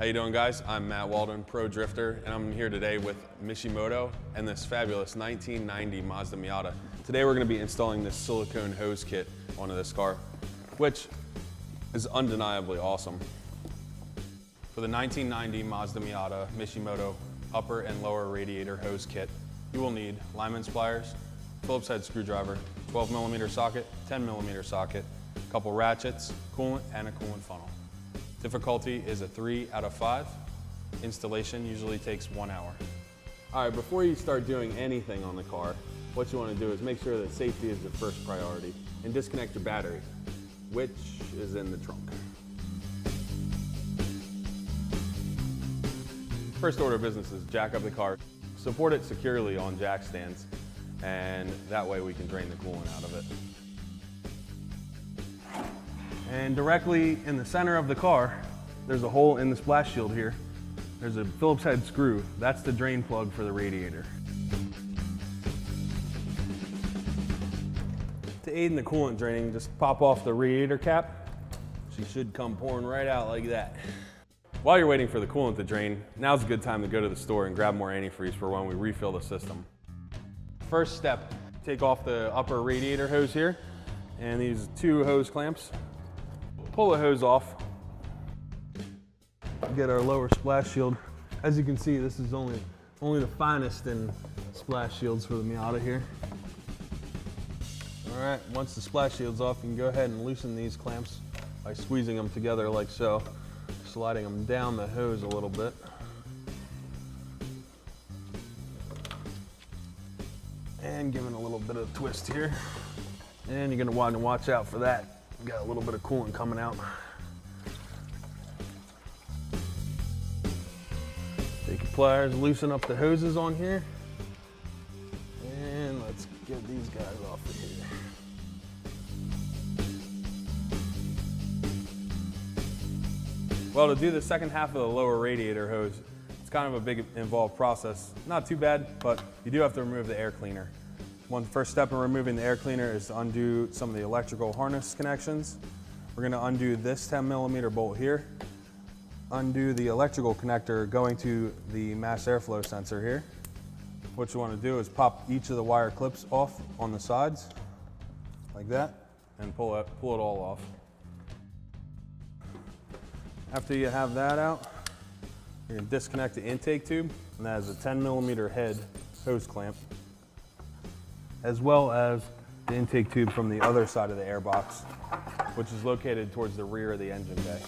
How you doing, guys? I'm Matt Walden, pro drifter, and I'm here today with Mishimoto and this fabulous 1990 Mazda Miata. Today we're going to be installing this silicone hose kit onto this car, which is undeniably awesome. For the 1990 Mazda Miata Mishimoto upper and lower radiator hose kit, you will need Lineman's pliers, Phillips head screwdriver, 12mm socket, 10mm socket, a couple ratchets, coolant, and a coolant funnel. Difficulty is a 3 out of 5. Installation usually takes 1 hour. All right, before you start doing anything on the car, what you want to do is make sure that safety is the first priority and disconnect your battery, which is in the trunk. First order of business is jack up the car, support it securely on jack stands, and that way we can drain the coolant out of it. And directly in the center of the car, there's a hole in the splash shield here. There's a Phillips head screw. That's the drain plug for the radiator. To aid in the coolant draining, just pop off the radiator cap. She should come pouring right out like that. While you're waiting for the coolant to drain, now's a good time to go to the store and grab more antifreeze for when we refill the system. First step, take off the upper radiator hose here and these 2 hose clamps. Pull the hose off, get our lower splash shield. As you can see, this is only the finest in splash shields for the Miata here. All right, once the splash shield's off, you can go ahead and loosen these clamps by squeezing them together like so, sliding them down the hose a little bit. And giving a little bit of a twist here. And you're gonna want to watch out for that. Got a little bit of coolant coming out. Take your pliers, loosen up the hoses on here. And let's get these guys off of here. Well, to do the second half of the lower radiator hose, it's kind of a big involved process. Not too bad, but you do have to remove the air cleaner. One first step in removing the air cleaner is to undo some of the electrical harness connections. We're going to undo this 10mm bolt here, undo the electrical connector going to the mass airflow sensor here. What you want to do is pop each of the wire clips off on the sides, like that, and pull it all off. After you have that out, you're going to disconnect the intake tube, and that is a 10mm head hose clamp, as well as the intake tube from the other side of the airbox, which is located towards the rear of the engine bay.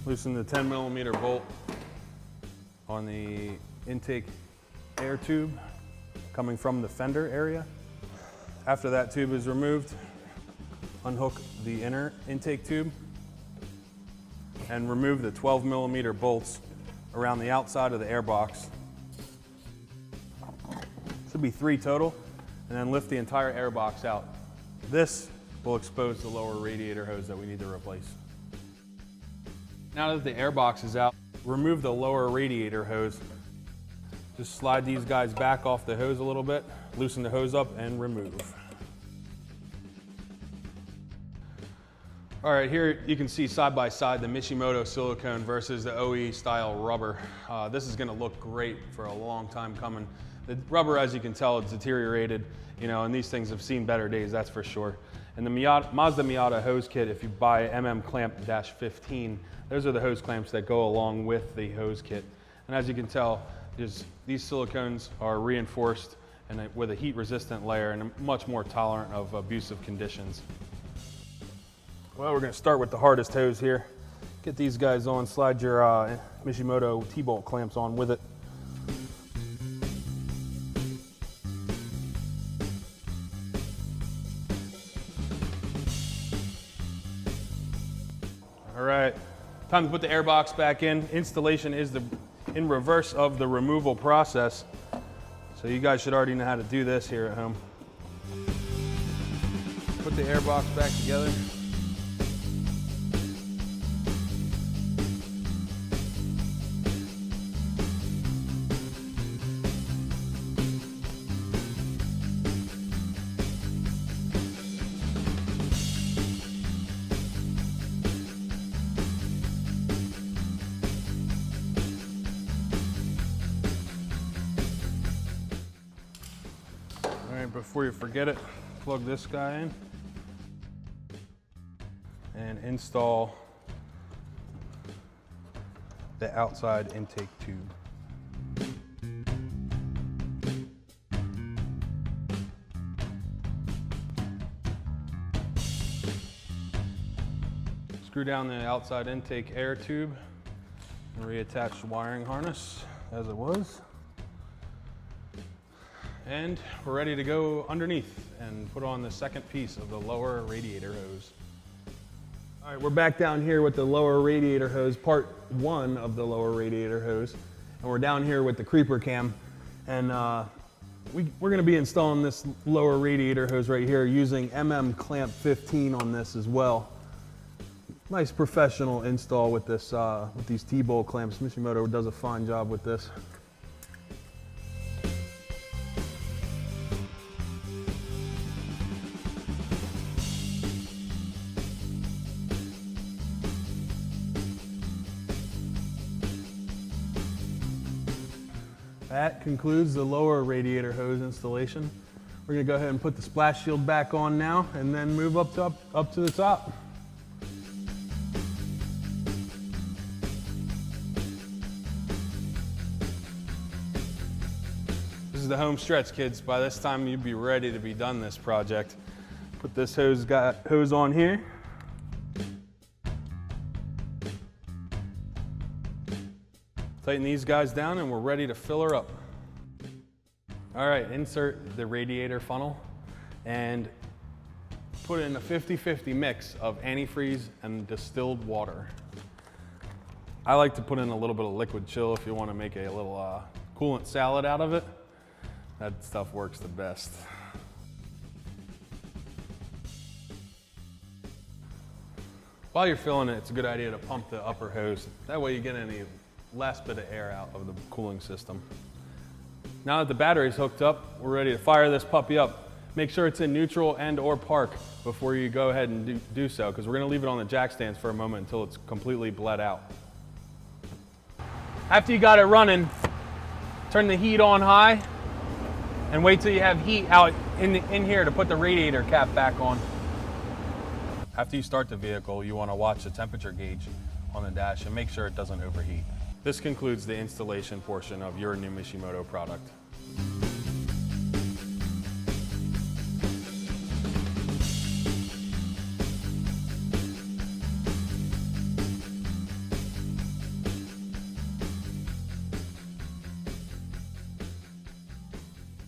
Loosen the 10mm bolt on the intake air tube coming from the fender area. After that tube is removed, unhook the inner intake tube and remove the 12mm bolts around the outside of the airbox. Should be 3 total, and then lift the entire airbox out. This will expose the lower radiator hose that we need to replace. Now that the airbox is out, remove the lower radiator hose. Just slide these guys back off the hose a little bit, loosen the hose up, and remove. All right, here you can see side by side the Mishimoto silicone versus the OE style rubber. This is gonna look great for a long time coming. The rubber, as you can tell, it's deteriorated, and these things have seen better days, that's for sure. And the Mazda Miata hose kit, if you buy clamp-15, those are the hose clamps that go along with the hose kit. And as you can tell, these silicones are reinforced and with a heat-resistant layer and much more tolerant of abusive conditions. Well, we're gonna start with the hardest hose here. Get these guys on, slide your Mishimoto T-bolt clamps on with it. All right, time to put the airbox back in. Installation is in reverse of the removal process. So you guys should already know how to do this here at home. Put the airbox back together. right, before you forget it, plug this guy in and install the outside intake tube. Screw down the outside intake air tube and reattach the wiring harness as it was. And we're ready to go underneath and put on the second piece of the lower radiator hose. All right, we're back down here with the lower radiator hose, part one of the lower radiator hose. And we're down here with the creeper cam. And we're gonna be installing this lower radiator hose right here using clamp 15 on this as well. Nice professional install with this, with these T-bolt clamps. Mishimoto does a fine job with this. That concludes the lower radiator hose installation. We're gonna go ahead and put the splash shield back on now and then move up to the top. This is the home stretch, kids. By this time, you'd be ready to be done this project. Put this hose on here. Tighten these guys down and we're ready to fill her up. All right, insert the radiator funnel and put in a 50-50 mix of antifreeze and distilled water. I like to put in a little bit of liquid chill if you want to make a little coolant salad out of it. That stuff works the best. While you're filling it, it's a good idea to pump the upper hose. That way you get any last bit of air out of the cooling system. Now that the battery's hooked up, we're ready to fire this puppy up. Make sure it's in neutral and or park before you go ahead and do so, because we're gonna leave it on the jack stands for a moment until it's completely bled out. After you got it running, turn the heat on high and wait till you have heat out in here to put the radiator cap back on. After you start the vehicle, you wanna watch the temperature gauge on the dash and make sure it doesn't overheat. This concludes the installation portion of your new Mishimoto product.